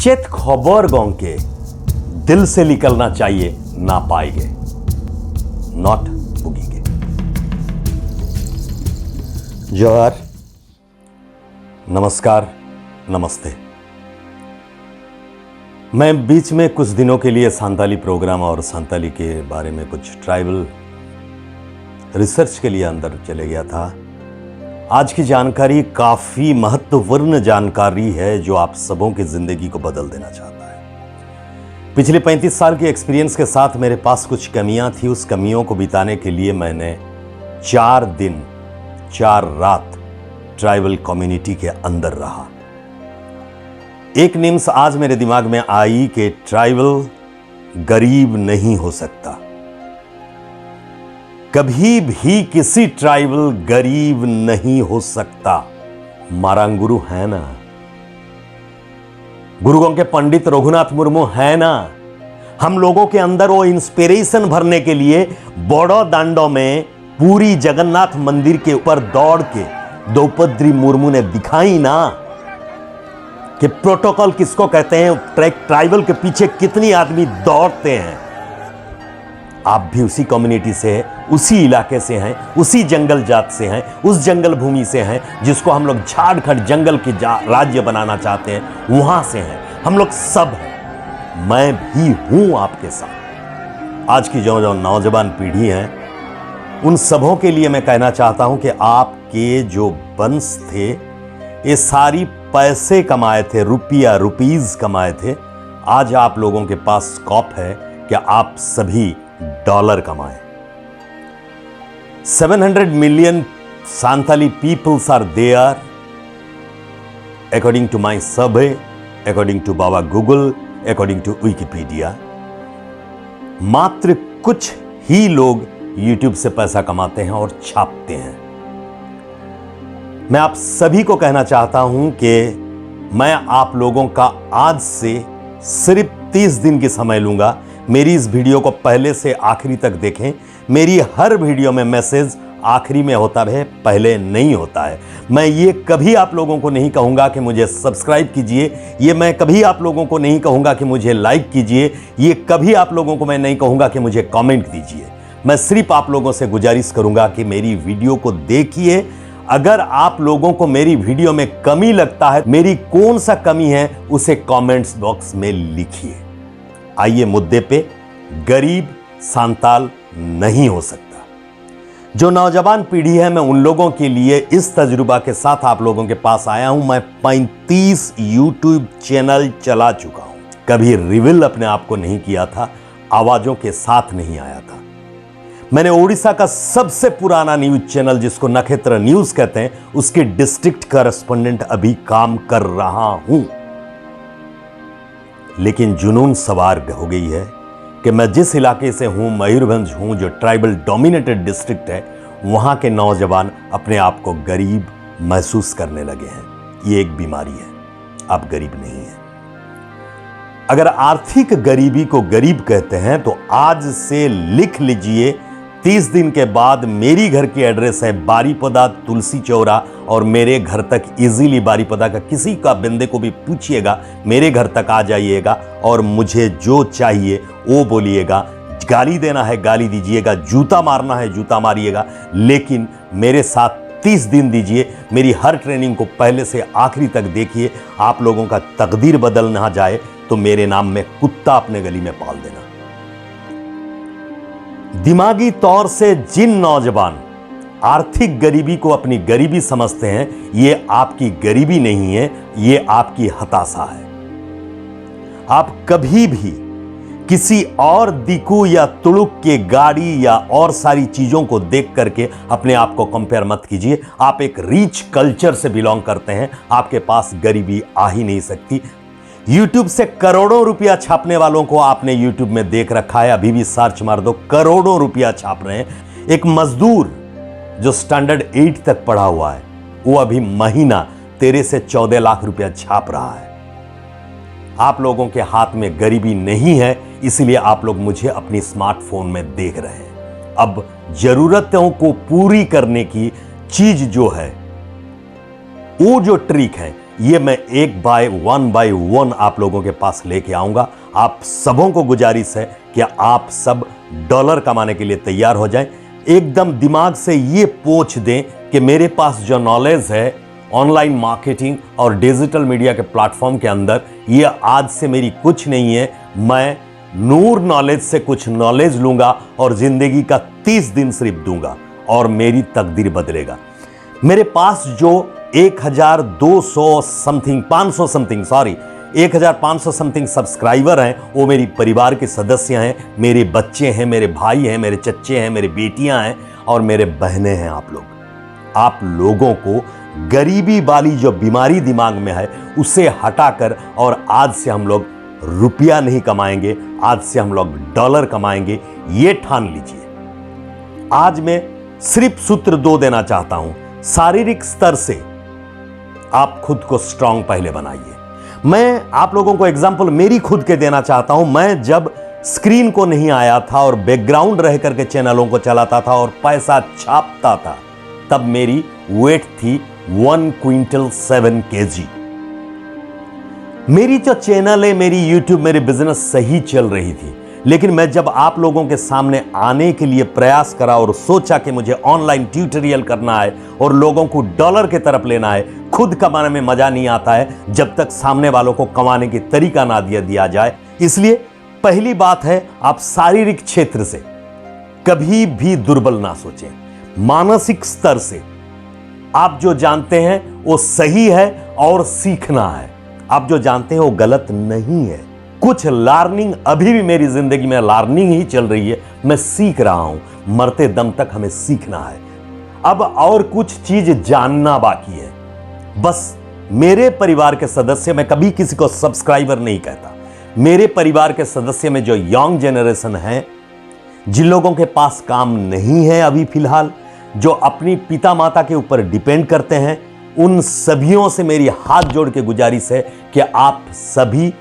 चेत खबर गंके दिल से निकलना चाहिए ना पाएंगे, नॉट भुगेंगे। जोहार, नमस्कार, नमस्ते। मैं बीच में कुछ दिनों के लिए सांताली प्रोग्राम और सांताली के बारे में कुछ ट्राइबल रिसर्च के लिए अंदर चले गया था। आज की जानकारी काफी महत्वपूर्ण जानकारी है जो आप सबों की जिंदगी को बदल देना चाहता है। पिछले 35 साल के एक्सपीरियंस के साथ मेरे पास कुछ कमियां थी। उस कमियों को बिताने के लिए मैंने 4 दिन 4 रात ट्राइबल कम्युनिटी के अंदर रहा। एक निम्स आज मेरे दिमाग में आई कि ट्राइबल गरीब नहीं हो सकता। कभी भी किसी ट्राइबल गरीब नहीं हो सकता। मारांग गुरु है ना, गुरुओं के पंडित रघुनाथ मुर्मू है ना। हम लोगों के अंदर वो इंस्पिरेशन भरने के लिए बड़ो दांडो में पूरी जगन्नाथ मंदिर के ऊपर दौड़ के द्रौपदी मुर्मू ने दिखाई ना कि प्रोटोकॉल किसको कहते हैं, ट्राइबल के पीछे कितनी आदमी दौड़ते हैं। आप भी उसी कम्युनिटी से हैं, उसी इलाके से हैं, उसी जंगल जात से हैं, उस जंगल भूमि से हैं जिसको हम लोग झारखंड जंगल की राज्य बनाना चाहते हैं, वहां से हैं। हम लोग सब हैं, मैं भी हूं आपके साथ। आज की जो नौजवान पीढ़ी है उन सबों के लिए मैं कहना चाहता हूं कि आपके जो वंश थे ये सारी पैसे कमाए थे, रुपीज कमाए थे। आज आप लोगों के पास स्कोप है कि आप सभी डॉलर कमाएं। 700 million Santali peoples are there according to my survey, according to बाबा गूगल, अकॉर्डिंग टू विकिपीडिया। मात्र कुछ ही लोग यूट्यूब से पैसा कमाते हैं और छापते हैं। मैं आप सभी को कहना चाहता हूं कि मैं आप लोगों का आज से सिर्फ 30 दिन की समय लूंगा। मेरी इस वीडियो को पहले से आखिरी तक देखें। मेरी हर वीडियो में मैसेज आखिरी में होता है, पहले नहीं होता है। मैं ये कभी आप लोगों को नहीं कहूंगा कि मुझे सब्सक्राइब कीजिए, ये मैं कभी आप लोगों को नहीं कहूंगा कि मुझे लाइक कीजिए, ये कभी आप लोगों को मैं नहीं कहूंगा कि मुझे कमेंट दीजिए। मैं सिर्फ आप लोगों से गुजारिश करूंगा कि मेरी वीडियो को देखिए। अगर आप लोगों को मेरी वीडियो में कमी लगता है, मेरी कौन सा कमी है, उसे कमेंट्स बॉक्स में लिखिए। आइए मुद्दे पे। गरीब सांताल नहीं हो सकता। जो नौजवान पीढ़ी है, मैं उन लोगों के लिए इस तजुर्बा के साथ आप लोगों के पास आया हूं। मैं 35 यूट्यूब चैनल चला चुका हूं। कभी रिवील अपने आप को नहीं किया था, आवाजों के साथ नहीं आया था। मैंने ओडिशा का सबसे पुराना न्यूज चैनल जिसको नक्षत्र न्यूज कहते हैं, उसके डिस्ट्रिक्ट करेस्पोंडेंट अभी काम कर रहा हूं। लेकिन जुनून सवार हो गई है कि मैं जिस इलाके से हूं, मयूरभंज हूं, जो ट्राइबल डोमिनेटेड डिस्ट्रिक्ट है, वहां के नौजवान अपने आप को गरीब महसूस करने लगे हैं। ये एक बीमारी है। आप गरीब नहीं हैं। अगर आर्थिक गरीबी को गरीब कहते हैं तो आज से लिख लीजिए, 30 दिन के बाद मेरी घर की एड्रेस है बारीपदा तुलसी चौरा, और मेरे घर तक इजीली बारीपदा का किसी का बंदे को भी पूछिएगा, मेरे घर तक आ जाइएगा और मुझे जो चाहिए वो बोलिएगा। गाली देना है गाली दीजिएगा, जूता मारना है जूता मारिएगा, लेकिन मेरे साथ 30 दिन दीजिए। मेरी हर ट्रेनिंग को पहले से आखिरी तक देखिए। आप लोगों का तकदीर बदल ना जाए तो मेरे नाम में कुत्ता अपने गली में पाल देना। दिमागी तौर से जिन नौजवान आर्थिक गरीबी को अपनी गरीबी समझते हैं, ये आपकी गरीबी नहीं है, ये आपकी हताशा है। आप कभी भी किसी और दिकू या तुड़ुक के गाड़ी या और सारी चीजों को देख करके अपने आप को कंपेयर मत कीजिए। आप एक रिच कल्चर से बिलोंग करते हैं, आपके पास गरीबी आ ही नहीं सकती। YouTube से करोड़ों रुपया छापने वालों को आपने YouTube में देख रखा है। अभी भी सर्च मार दो, करोड़ों रुपया छाप रहे हैं। एक मजदूर जो स्टैंडर्ड 8 तक पढ़ा हुआ है, वो अभी महीना 13 से 14 लाख रुपया छाप रहा है। आप लोगों के हाथ में गरीबी नहीं है, इसलिए आप लोग मुझे अपनी स्मार्टफोन में देख रहे हैं। अब जरूरतों को पूरी करने की चीज जो है, वो जो ट्रिक है, ये मैं एक बाय वन आप लोगों के पास लेके आऊंगा। आप सबों को गुजारिश है कि आप सब डॉलर कमाने के लिए तैयार हो जाएं। एकदम दिमाग से ये पूछ दें कि मेरे पास जो नॉलेज है ऑनलाइन मार्केटिंग और डिजिटल मीडिया के प्लेटफॉर्म के अंदर, ये आज से मेरी कुछ नहीं है। मैं नूर नॉलेज से कुछ नॉलेज लूंगा और जिंदगी का 30 दिन सिर्फ दूंगा और मेरी तकदीर बदलेगा। मेरे पास जो 1200 समथिंग 500 समथिंग 1500 समथिंग सब्सक्राइबर हैं, वो मेरी परिवार के सदस्य हैं, मेरे बच्चे हैं, मेरे भाई हैं, मेरे चच्चे हैं, मेरी बेटियां हैं और मेरे बहनें हैं। आप लोगों को गरीबी वाली जो बीमारी दिमाग में है उसे हटाकर, और आज से हम लोग रुपया नहीं कमाएंगे, आज से हम लोग डॉलर कमाएंगे, ये ठान लीजिए। आज मैं सिर्फ सूत्र 2 देना चाहता हूं। शारीरिक स्तर से आप खुद को स्ट्रांग पहले बनाइए। मैं आप लोगों को एग्जांपल मेरी खुद के देना चाहता हूं। मैं जब स्क्रीन को नहीं आया था और बैकग्राउंड रह करके चैनलों को चलाता था और पैसा छापता था, तब मेरी वेट थी 1 क्विंटल 7 kg। मेरी जो चैनल है, मेरी यूट्यूब, मेरी बिजनेस सही चल रही थी, लेकिन मैं जब आप लोगों के सामने आने के लिए प्रयास करा और सोचा कि मुझे ऑनलाइन ट्यूटोरियल करना है और लोगों को डॉलर की तरफ लेना है, खुद कमाने में मजा नहीं आता है जब तक सामने वालों को कमाने की तरीका ना दिया जाए। इसलिए पहली बात है, आप शारीरिक क्षेत्र से कभी भी दुर्बल ना सोचें। मानसिक स्तर से आप जो जानते हैं वो सही है और सीखना है, आप जो जानते हैं वो गलत नहीं है। कुछ लर्निंग अभी भी मेरी जिंदगी में लर्निंग ही चल रही है, मैं सीख रहा हूं। मरते दम तक हमें सीखना है। अब और कुछ चीज जानना बाकी है। बस मेरे परिवार के सदस्य, मैं कभी किसी को सब्सक्राइबर नहीं कहता, मेरे परिवार के सदस्य में जो यंग जनरेशन है, जिन लोगों के पास काम नहीं है अभी फिलहाल, जो अपनी पिता माता के ऊपर डिपेंड करते हैं, उन सभियों से मेरी हाथ जोड़ के गुजारिश है कि आप सभी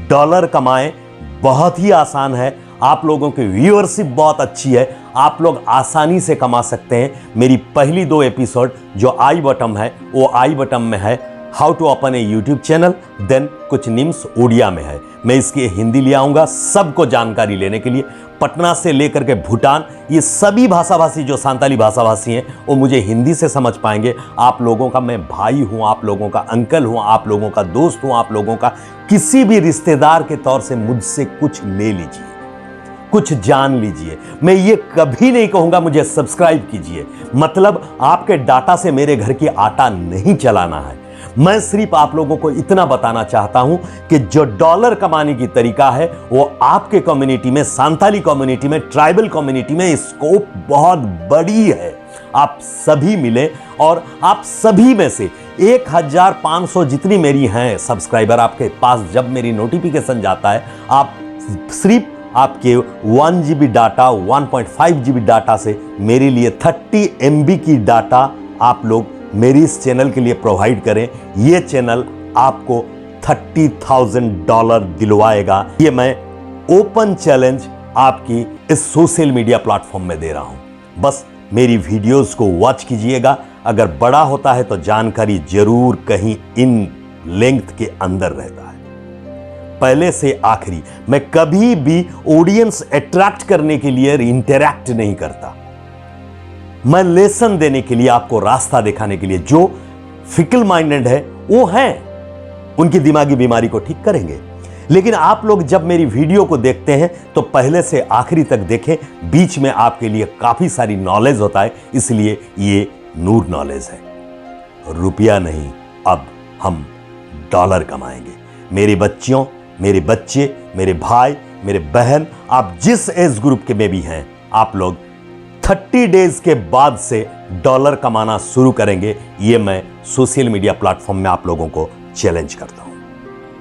डॉलर कमाएं। बहुत ही आसान है, आप लोगों की व्यूअरशिप बहुत अच्छी है, आप लोग आसानी से कमा सकते हैं। मेरी पहली 2 एपिसोड जो आई बटन है, वो आई बटन में है how to open a YouTube channel, then कुछ निम्स उड़िया में है। मैं इसकी हिंदी ले आऊंगा सबको जानकारी लेने के लिए। पटना से लेकर के भूटान, ये सभी भाषाभाषी जो सांताली भाषाभाषी हैं वो मुझे हिंदी से समझ पाएंगे। आप लोगों का मैं भाई हूं, आप लोगों का अंकल हूं, आप लोगों का दोस्त हूं, आप लोगों का किसी भी रिश्तेदार के तौर से मुझसे कुछ ले लीजिए, कुछ जान लीजिए। मैं ये कभी नहीं कहूंगा मुझे सब्सक्राइब कीजिए, मतलब आपके डाटा से मेरे घर की आटा नहीं चलाना है। मैं सिर्फ आप लोगों को इतना बताना चाहता हूं कि जो डॉलर कमाने की तरीका है वो आपके कम्युनिटी में, सांताली कम्युनिटी में, ट्राइबल कम्युनिटी में स्कोप बहुत बड़ी है। आप सभी मिले और आप सभी में से 1500 जितनी मेरी हैं सब्सक्राइबर आपके पास, जब मेरी नोटिफिकेशन जाता है, आप सिर्फ आपके 1 GB डाटा, 1.5 GB डाटा से मेरे लिए 30 MB की डाटा आप लोग मेरी इस चैनल के लिए प्रोवाइड करें। ये चैनल आपको $30,000 दिलवाएगा। ये मैं ओपन चैलेंज आपकी इस सोशल मीडिया प्लेटफॉर्म में दे रहा हूं। बस मेरी वीडियोस को वॉच कीजिएगा। अगर बड़ा होता है तो जानकारी जरूर कहीं इन लेंथ के अंदर रहता है। पहले से आखिरी मैं कभी भी ऑडियंस अट्रैक्ट करने के लिए इंटरैक्ट नहीं करता। मैं लेसन देने के लिए, आपको रास्ता दिखाने के लिए। जो फिकल माइंडेड है वो हैं, उनकी दिमागी बीमारी को ठीक करेंगे। लेकिन आप लोग जब मेरी वीडियो को देखते हैं तो पहले से आखिरी तक देखें, बीच में आपके लिए काफी सारी नॉलेज होता है, इसलिए ये नूर नॉलेज है। रुपया नहीं, अब हम डॉलर कमाएंगे। मेरे बच्चियों, मेरे बच्चे, मेरे भाई, मेरे बहन, आप जिस एज ग्रुप के में भी हैं, आप लोग 30 डेज के बाद से डॉलर कमाना शुरू करेंगे। ये मैं सोशल मीडिया प्लेटफॉर्म में आप लोगों को चैलेंज करता हूं।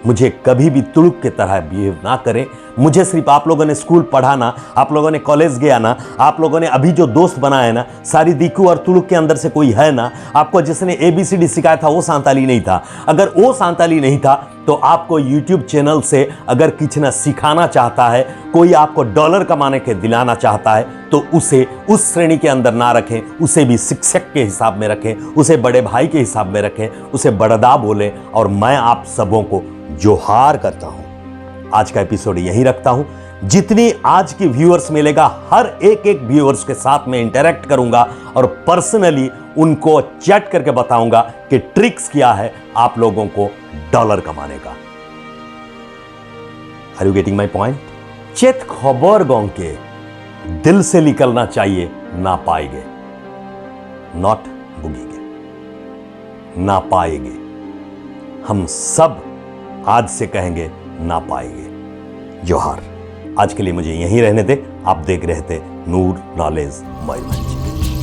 मुझे कभी भी तुड़ुक की तरह बिहेव ना करें। मुझे सिर्फ आप लोगों ने स्कूल पढ़ा ना, आप लोगों ने कॉलेज गया ना, आप लोगों ने अभी जो दोस्त बनाए ना, सारी दिक्कू और तुड़ुक के अंदर से कोई है ना। आपको जिसने ABCD सिखाया था वो सांताली नहीं था। अगर वो सांताली नहीं था तो आपको YouTube चैनल से अगर कुछ ना सिखाना चाहता है, कोई आपको डॉलर कमाने के दिलाना चाहता है, तो उसे उस श्रेणी के अंदर ना रखें, उसे भी शिक्षक के हिसाब में रखें, उसे बड़े भाई के हिसाब में रखें, उसे बड़दा बोलें। और मैं आप सबों को जोहार करता हूं। आज का एपिसोड यहीं रखता हूं। जितनी आज की व्यूअर्स मिलेगा, हर एक व्यूअर्स के साथ में इंटरेक्ट करूंगा और पर्सनली उनको चैट करके बताऊंगा कि ट्रिक्स क्या है आप लोगों को डॉलर कमाने का। Are you getting my point? चेत खबर गंके दिल से निकलना चाहिए, ना पाएंगे, नॉट बुगीगे, ना पाएंगे। हम सब आज से कहेंगे ना पाएंगे। जोहार। आज के लिए मुझे यहीं रहने दे। आप देख रहे थे नूर नॉलेज मयूरभंज।